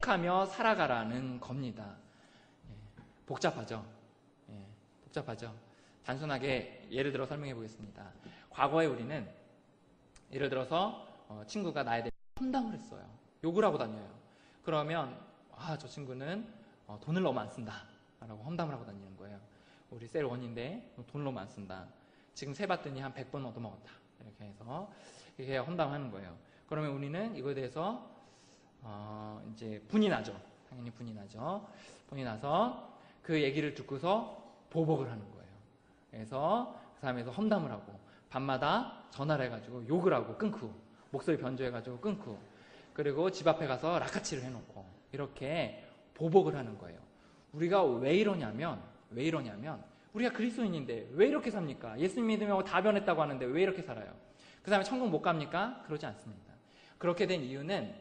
하며 살아가라는 겁니다. 복잡하죠? 복잡하죠? 단순하게 예를 들어 설명해 보겠습니다. 과거에 우리는 예를 들어서 친구가 나에 대해 험담을 했어요. 욕을 하고 다녀요. 그러면 저 친구는 돈을 너무 안 쓴다 라고 험담을 하고 다니는 거예요. 우리 셀 1인데 돈을 너무 안 쓴다. 지금 세봤더니 한 100번 얻어먹었다. 이렇게 해서 이렇게 험담하는 거예요. 그러면 우리는 이거에 대해서 이제 분이 나죠. 당연히 분이 나죠. 분이 나서 그 얘기를 듣고서 보복을 하는 거예요. 그래서 그 사람에서 험담을 하고 밤마다 전화를 해가지고 욕을 하고 끊고 목소리 변조해가지고 끊고 그리고 집 앞에 가서 라카치를 해놓고 이렇게 보복을 하는 거예요. 우리가 왜 이러냐면 우리가 그리스도인인데 왜 이렇게 삽니까? 예수 믿으면 다 변했다고 하는데 왜 이렇게 살아요? 그 사람이 천국 못 갑니까? 그러지 않습니다. 그렇게 된 이유는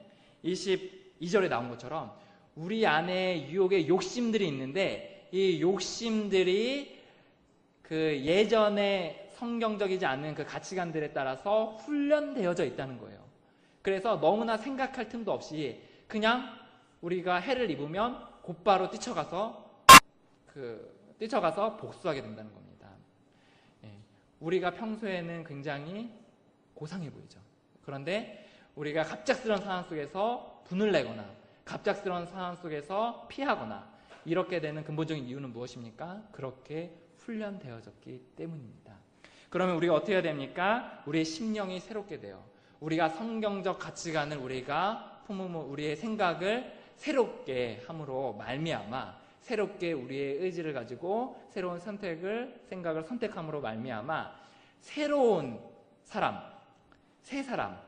22절에 나온 것처럼 우리 안에 유혹의 욕심들이 있는데 이 욕심들이 그 예전에 성경적이지 않은 그 가치관들에 따라서 훈련되어져 있다는 거예요. 그래서 너무나 생각할 틈도 없이 그냥 우리가 해를 입으면 곧바로 뛰쳐가서 복수하게 된다는 겁니다. 우리가 평소에는 굉장히 고상해 보이죠. 그런데 우리가 갑작스러운 상황 속에서 분을 내거나 갑작스러운 상황 속에서 피하거나 이렇게 되는 근본적인 이유는 무엇입니까? 그렇게 훈련되어졌기 때문입니다. 그러면 우리가 어떻게 해야 됩니까? 우리의 심령이 새롭게 돼요. 우리가 성경적 가치관을 우리가 품으면 우리의 생각을 새롭게 함으로 말미암아 새롭게 우리의 의지를 가지고 새로운 생각을 선택함으로 말미암아 새로운 사람, 새 사람,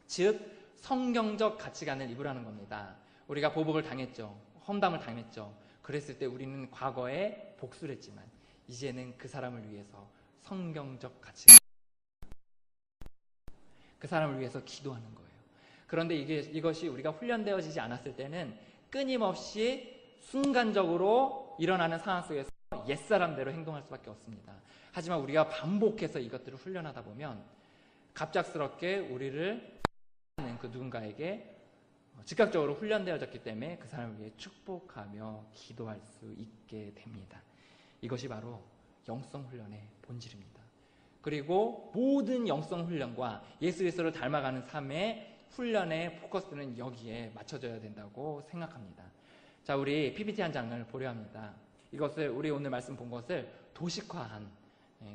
즉 성경적 가치관을 입으라는 겁니다. 우리가 보복을 당했죠. 험담을 당했죠. 그랬을 때 우리는 과거에 복수를 했지만 이제는 그 사람을 위해서 성경적 가치관, 그 사람을 위해서 기도하는 거예요. 그런데 이것이 우리가 훈련되어지지 않았을 때는 끊임없이 순간적으로 일어나는 상황 속에서 옛사람대로 행동할 수밖에 없습니다. 하지만 우리가 반복해서 이것들을 훈련하다 보면 갑작스럽게 우리를 하는 그 누군가에게 즉각적으로 훈련되어졌기 때문에 그 사람을 위해 축복하며 기도할 수 있게 됩니다. 이것이 바로 영성 훈련의 본질입니다. 그리고 모든 영성 훈련과 예수 그리스도를 닮아가는 삶의 훈련의 포커스는 여기에 맞춰져야 된다고 생각합니다. 자, 우리 PPT 한 장을 보려 합니다. 이것을 우리 오늘 말씀 본 것을 도식화한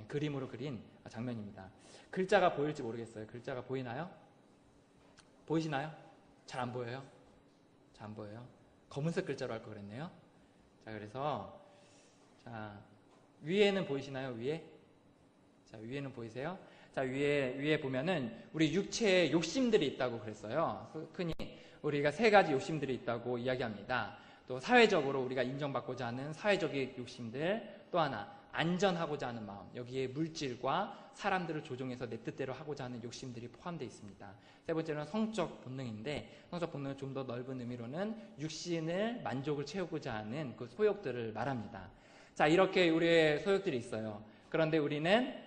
그림으로 그린 장면입니다. 글자가 보일지 모르겠어요. 글자가 보이나요? 보이시나요? 잘 안 보여요? 잘 안 보여요? 검은색 글자로 할 걸 그랬네요. 자, 그래서 위에는 보이시나요? 위에? 자, 위에는 보이세요? 자, 위에 보면은 우리 육체에 욕심들이 있다고 그랬어요. 흔히 우리가 3가지 욕심들이 있다고 이야기합니다. 또 사회적으로 우리가 인정받고자 하는 사회적인 욕심들, 또 하나 안전하고자 하는 마음, 여기에 물질과 사람들을 조종해서 내 뜻대로 하고자 하는 욕심들이 포함되어 있습니다. 세 번째는 성적 본능인데 성적 본능은 좀 더 넓은 의미로는 육신을 만족을 채우고자 하는 그 소욕들을 말합니다. 자, 이렇게 우리의 소욕들이 있어요. 그런데 우리는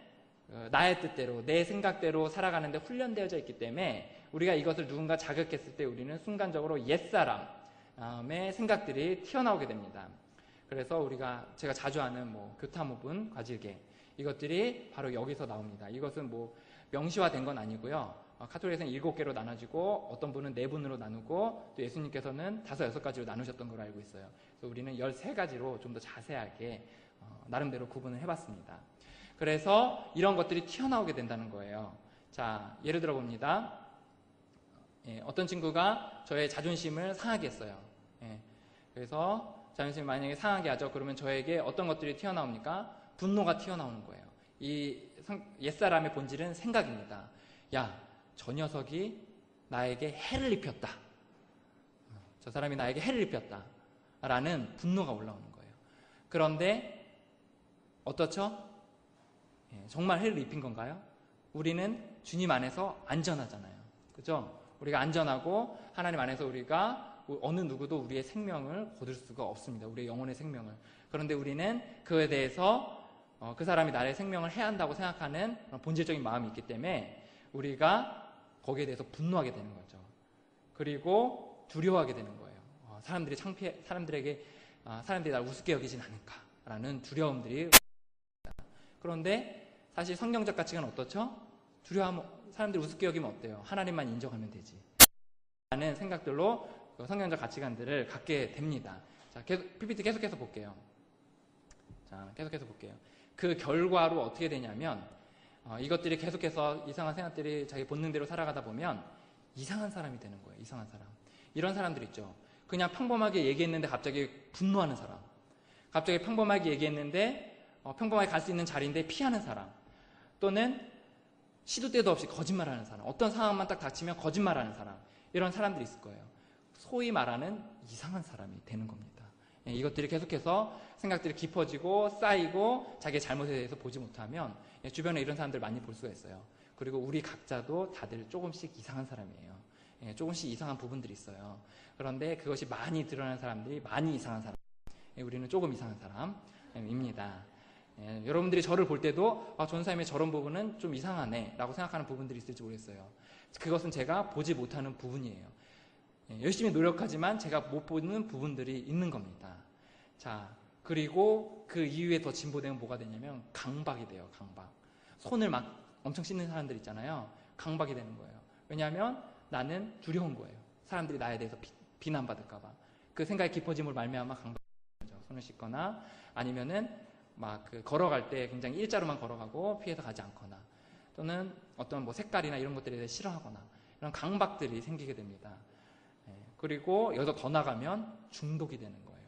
나의 뜻대로 내 생각대로 살아가는데 훈련되어져 있기 때문에 우리가 이것을 누군가 자극했을 때 우리는 순간적으로 옛사람의 생각들이 튀어나오게 됩니다. 그래서 제가 자주 하는 교타모분, 과질계 이것들이 바로 여기서 나옵니다. 이것은 명시화된 건 아니고요. 카톨릭에서는 7개로 나눠지고 어떤 분은 4분으로 나누고 또 예수님께서는 5, 6가지로 나누셨던 걸로 알고 있어요. 그래서 우리는 13가지로 좀 더 자세하게 나름대로 구분을 해봤습니다. 그래서 이런 것들이 튀어나오게 된다는 거예요. 자, 예를 들어 봅니다. 어떤 친구가 저의 자존심을 상하게 했어요. 그래서 자존심을 만약에 상하게 하죠. 그러면 저에게 어떤 것들이 튀어나옵니까? 분노가 튀어나오는 거예요. 이 옛사람의 본질은 생각입니다. 야, 저 녀석이 나에게 해를 입혔다. 저 사람이 나에게 해를 입혔다. 라는 분노가 올라오는 거예요. 그런데 어떻죠? 정말 해를 입힌 건가요? 우리는 주님 안에서 안전하잖아요. 그죠? 우리가 안전하고 하나님 안에서 우리가 어느 누구도 우리의 생명을 거둘 수가 없습니다. 우리의 영혼의 생명을. 그런데 우리는 그에 대해서 그 사람이 나의 생명을 해한다고 생각하는 본질적인 마음이 있기 때문에 우리가 거기에 대해서 분노하게 되는 거죠. 그리고 두려워하게 되는 거예요. 사람들이 나를 우습게 여기진 않을까라는 두려움들이. 그런데 사실 성경적 가치관은 어떻죠? 사람들이 우습게 여기면 어때요? 하나님만 인정하면 되지 라는 생각들로 성경적 가치관들을 갖게 됩니다. 자, PPT 계속해서 볼게요. 그 결과로 어떻게 되냐면 이것들이 계속해서 이상한 생각들이 자기 본능대로 살아가다 보면 이상한 사람이 되는 거예요. 이상한 사람. 이런 사람들 있죠. 그냥 평범하게 얘기했는데 갑자기 분노하는 사람. 갑자기 평범하게 얘기했는데 평범하게 갈 수 있는 자리인데 피하는 사람. 또는 시도 때도 없이 거짓말하는 사람. 어떤 상황만 딱 닥치면 거짓말하는 사람. 이런 사람들이 있을 거예요. 소위 말하는 이상한 사람이 되는 겁니다. 이것들이 계속해서 생각들이 깊어지고 쌓이고 자기의 잘못에 대해서 보지 못하면 주변에 이런 사람들 많이 볼 수가 있어요. 그리고 우리 각자도 다들 조금씩 이상한 사람이에요. 조금씩 이상한 부분들이 있어요. 그런데 그것이 많이 드러나는 사람들이 많이 이상한 사람. 우리는 조금 이상한 사람입니다. 여러분들이 저를 볼 때도 전사님의 저런 부분은 좀 이상하네 라고 생각하는 부분들이 있을지 모르겠어요. 그것은 제가 보지 못하는 부분이에요. 열심히 노력하지만 제가 못 보는 부분들이 있는 겁니다. 자, 그리고 그 이후에 더 진보되면 뭐가 되냐면 강박이 돼요. 강박. 손을 막 엄청 씻는 사람들 있잖아요. 강박이 되는 거예요. 왜냐하면 나는 두려운 거예요. 사람들이 나에 대해서 비난받을까 봐. 그 생각이 깊어짐으로 말미암아 강박이 되는 거죠. 손을 씻거나 아니면은 막 걸어갈 때 굉장히 일자로만 걸어가고 피해서 가지 않거나 또는 어떤 색깔이나 이런 것들에 대해 싫어하거나 이런 강박들이 생기게 됩니다. 그리고 여기서 더 나가면 중독이 되는 거예요.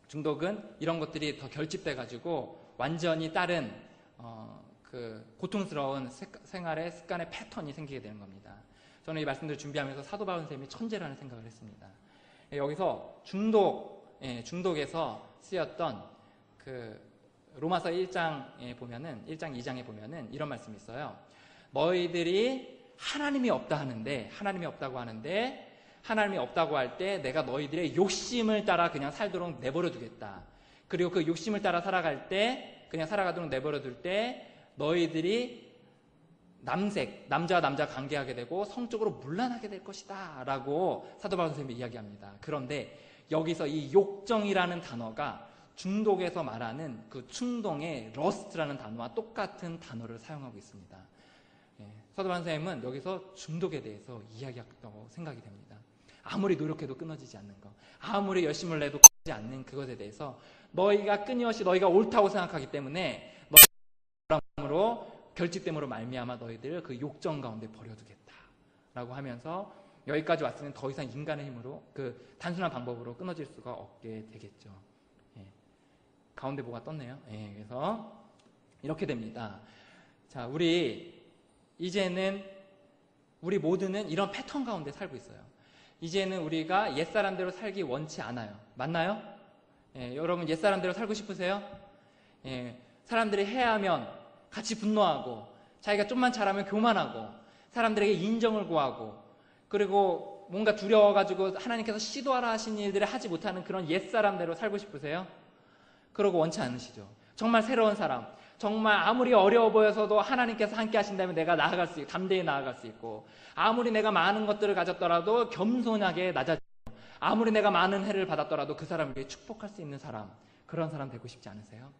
중독은 이런 것들이 더 결집돼 가지고 완전히 다른 고통스러운 생활의 습관의 패턴이 생기게 되는 겁니다. 저는 이 말씀들을 준비하면서 사도 바울 선생님이 천재라는 생각을 했습니다. 여기서 중독에서 쓰였던 로마서 1장에 보면은 1장 2장에 보면은 이런 말씀이 있어요. 너희들이 하나님이 없다고 하는데 하나님이 없다고 할 때 내가 너희들의 욕심을 따라 그냥 살도록 내버려 두겠다. 그리고 그 욕심을 따라 그냥 살아가도록 내버려 둘 때 너희들이 남자와 남자 관계하게 되고 성적으로 문란하게 될 것이다 라고 사도 바울 선생님이 이야기합니다. 그런데 여기서 이 욕정이라는 단어가 중독에서 말하는 그 충동의 러스트라는 단어와 똑같은 단어를 사용하고 있습니다. 사도 바울 선생님은 여기서 중독에 대해서 이야기했다고 생각이 됩니다. 아무리 노력해도 끊어지지 않는 것, 아무리 열심을 내도 끊어지지 않는 그것에 대해서 너희가 끊임없이 너희가 옳다고 생각하기 때문에 너희로 결집됨으로 말미암아 너희들을 그 욕정 가운데 버려두겠다 라고 하면서 여기까지 왔으면 더 이상 인간의 힘으로 그 단순한 방법으로 끊어질 수가 없게 되겠죠. 가운데 뭐가 떴네요. 그래서 이렇게 됩니다. 자, 이제는 우리 모두는 이런 패턴 가운데 살고 있어요. 이제는 우리가 옛사람대로 살기 원치 않아요. 맞나요? 여러분 옛사람대로 살고 싶으세요? 사람들이 해하면 같이 분노하고 자기가 좀만 잘하면 교만하고 사람들에게 인정을 구하고 그리고 뭔가 두려워가지고 하나님께서 시도하라 하신 일들을 하지 못하는 그런 옛사람대로 살고 싶으세요? 그러고 원치 않으시죠? 정말 새로운 사람, 정말 아무리 어려워 보여서도 하나님께서 함께 하신다면 내가 담대히 나아갈 수 있고 아무리 내가 많은 것들을 가졌더라도 겸손하게 낮아지고 아무리 내가 많은 해를 받았더라도 그 사람을 위해 축복할 수 있는 사람, 그런 사람 되고 싶지 않으세요?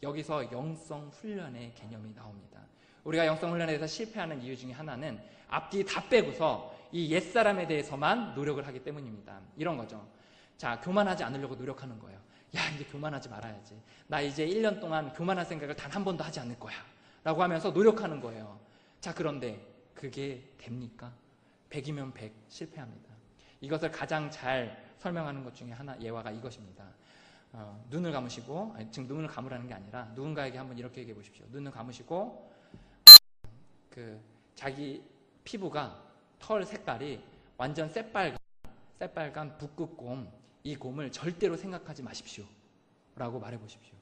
여기서 영성 훈련의 개념이 나옵니다. 우리가 영성 훈련에 대해서 실패하는 이유 중에 하나는 앞뒤 다 빼고서 이 옛사람에 대해서만 노력을 하기 때문입니다. 이런 거죠. 자, 교만하지 않으려고 노력하는 거예요. 야, 이제 교만하지 말아야지. 나 이제 1년 동안 교만한 생각을 단 한 번도 하지 않을 거야 라고 하면서 노력하는 거예요. 자, 그런데 그게 됩니까? 100이면 100 실패합니다. 이것을 가장 잘 설명하는 것 중에 예화가 이것입니다. 눈을 감으시고, 지금 눈을 감으라는 게 아니라 누군가에게 한번 이렇게 얘기해 보십시오. 눈을 감으시고 자기 피부가 털 색깔이 완전 새빨간 북극곰, 이 곰을 절대로 생각하지 마십시오 라고 말해 보십시오.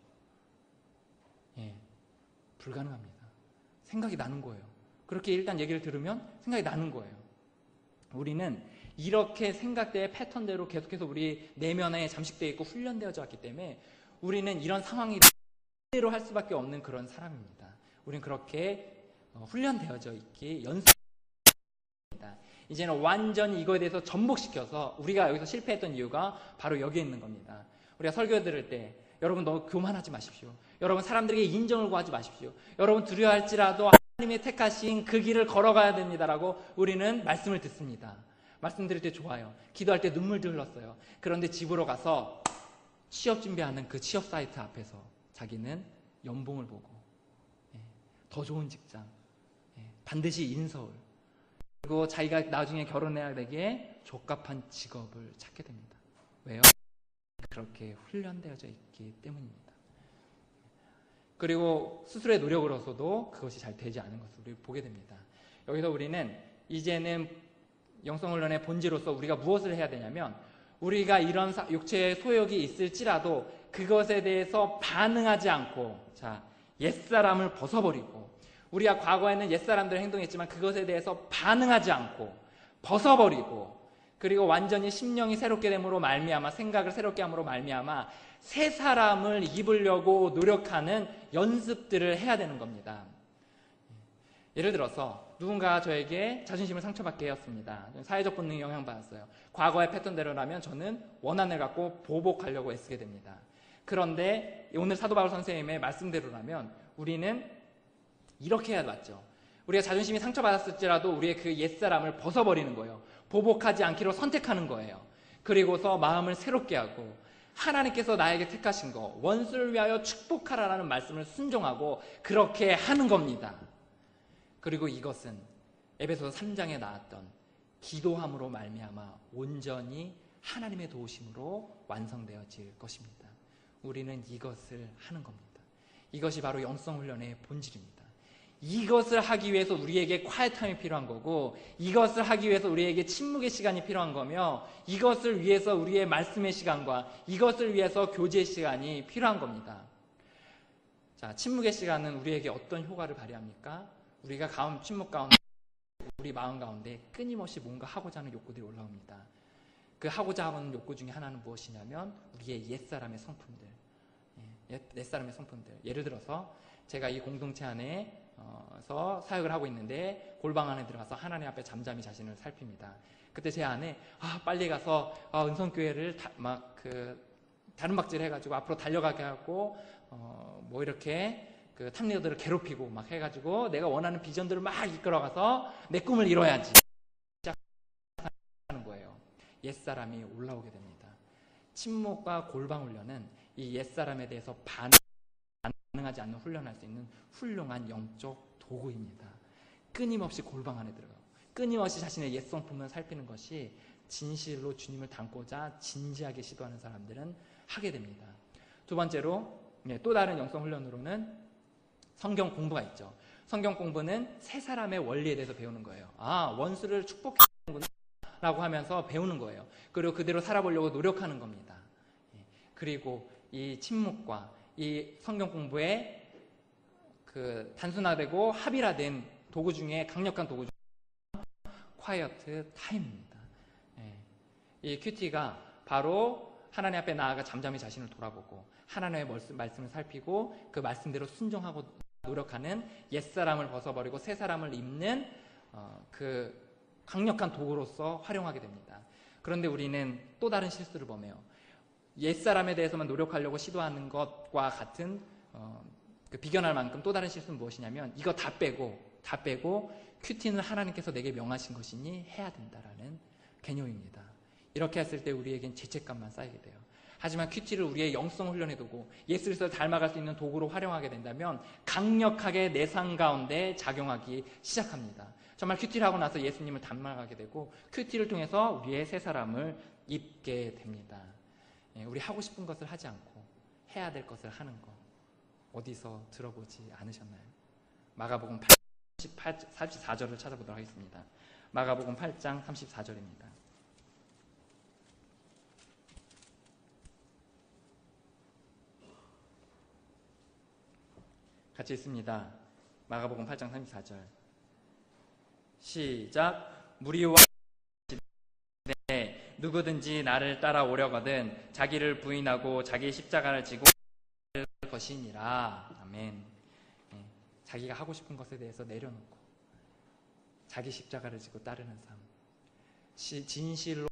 불가능합니다. 생각이 나는 거예요. 그렇게 일단 얘기를 들으면 생각이 나는 거예요. 우리는 이렇게 생각대의 패턴대로 계속해서 우리 내면에 잠식되어 있고 훈련되어져 왔기 때문에 우리는 이런 상황이 대로 할 수밖에 없는 그런 사람입니다. 우리는 그렇게 훈련되어져 있기 연습입니다. 이제는 완전히 이거에 대해서 전복시켜서 우리가 여기서 실패했던 이유가 바로 여기에 있는 겁니다. 우리가 설교 들을 때 여러분 너무 교만하지 마십시오. 여러분 사람들에게 인정을 구하지 마십시오. 여러분 두려워할지라도 하나님의 택하신 그 길을 걸어가야 됩니다라고 우리는 말씀을 듣습니다. 말씀 드릴 때 좋아요. 기도할 때 눈물도 흘렀어요. 그런데 집으로 가서 취업 준비하는 그 취업 사이트 앞에서 자기는 연봉을 보고 더 좋은 직장, 반드시 인서울, 그리고 자기가 나중에 결혼해야 되기에 적합한 직업을 찾게 됩니다. 왜요? 그렇게 훈련되어져 있기 때문입니다. 그리고 스스로의 노력으로서도 그것이 잘 되지 않은 것을 우리 보게 됩니다. 여기서 우리는 이제는 영성훈련의 본질로서 우리가 무엇을 해야 되냐면, 우리가 이런 육체의 소욕이 있을지라도 그것에 대해서 반응하지 않고, 옛사람을 벗어버리고, 우리가 과거에는 옛사람들을 행동했지만 그것에 대해서 반응하지 않고 벗어버리고, 그리고 완전히 심령이 새롭게 됨으로 말미암아, 생각을 새롭게 함으로 말미암아 새 사람을 입으려고 노력하는 연습들을 해야 되는 겁니다. 예를 들어서 누군가 저에게 자존심을 상처받게 하였습니다. 사회적 본능에 영향받았어요. 과거의 패턴대로라면 저는 원한을 갖고 보복하려고 애쓰게 됩니다. 그런데 오늘 사도 바울 선생님의 말씀대로라면 우리는 이렇게 해야 맞죠. 우리가 자존심이 상처받았을지라도 우리의 그 옛사람을 벗어버리는 거예요. 보복하지 않기로 선택하는 거예요. 그리고서 마음을 새롭게 하고, 하나님께서 나에게 택하신 거, 원수를 위하여 축복하라라는 말씀을 순종하고 그렇게 하는 겁니다. 그리고 이것은 에베소서 3장에 나왔던 기도함으로 말미암아 온전히 하나님의 도우심으로 완성되어질 것입니다. 우리는 이것을 하는 겁니다. 이것이 바로 영성훈련의 본질입니다. 이것을 하기 위해서 우리에게 콰이타임이 필요한 거고, 이것을 하기 위해서 우리에게 침묵의 시간이 필요한 거며, 이것을 위해서 우리의 말씀의 시간과 이것을 위해서 교제의 시간이 필요한 겁니다. 침묵의 시간은 우리에게 어떤 효과를 발휘합니까? 우리가 침묵 가운데, 우리 마음 가운데 끊임없이 뭔가 하고자 하는 욕구들이 올라옵니다. 그 하고자 하는 욕구 중에 하나는 무엇이냐면 우리의 옛사람의 성품들, 옛사람의 성품들. 예를 들어서 제가 이 공동체 안에서 사역을 하고 있는데 골방 안에 들어가서 하나님 앞에 잠잠히 자신을 살핍니다. 그때 제 안에 빨리 가서 은성교회를 다른 박질 해가지고 앞으로 달려가게 하고 뭐 이렇게 그 탑리더들을 괴롭히고 막 해가지고 내가 원하는 비전들을 막 이끌어가서 내 꿈을 이뤄야지 하는 거예요. 옛사람이 올라오게 됩니다. 침묵과 골방 훈련은 이 옛사람에 대해서 반응하지 않는 훈련할 수 있는 훌륭한 영적 도구입니다. 끊임없이 골방 안에 들어가고 끊임없이 자신의 옛 성품을 살피는 것이 진실로 주님을 닮고자 진지하게 시도하는 사람들은 하게 됩니다. 두 번째로 또 다른 영성 훈련으로는 성경 공부가 있죠. 성경 공부는 새 사람의 원리에 대해서 배우는 거예요. 원수를 축복하는구나 라고 하면서 배우는 거예요. 그리고 그대로 살아보려고 노력하는 겁니다. 그리고 이 침묵과 이 성경 공부의 그 단순화되고 합일화된 도구 중에 강력한 도구 중에 콰이어트 타임입니다. 이 큐티가 바로 하나님 앞에 나아가 잠잠히 자신을 돌아보고 하나님의 말씀을 살피고 그 말씀대로 순종하고 노력하는 옛사람을 벗어버리고 새 사람을 입는 그 강력한 도구로서 활용하게 됩니다. 그런데 우리는 또 다른 실수를 범해요. 옛사람에 대해서만 노력하려고 시도하는 것과 같은 비견할 만큼 또 다른 실수는 무엇이냐면 이거 다 빼고 큐티는 하나님께서 내게 명하신 것이니 해야 된다라는 개념입니다. 이렇게 했을 때 우리에겐 죄책감만 쌓이게 돼요. 하지만 큐티를 우리의 영성 훈련의 도구, 예수 그리스도를 닮아갈 수 있는 도구로 활용하게 된다면 강력하게 내 삶 가운데 작용하기 시작합니다. 정말 큐티를 하고 나서 예수님을 닮아가게 되고 큐티를 통해서 우리의 새 사람을 입게 됩니다. 우리 하고 싶은 것을 하지 않고 해야 될 것을 하는 거 어디서 들어보지 않으셨나요? 마가복음 34절을 찾아보도록 하겠습니다. 마가복음 8장 34절입니다. 같이 읽습니다. 마가복음 8장 34절 시작. 무리와 누구든지 나를 따라오려거든 자기를 부인하고 자기 십자가를 지고 것이니라. 아멘. 자기가 하고 싶은 것에 대해서 내려놓고 자기 십자가를 지고 따르는 삶. 진실로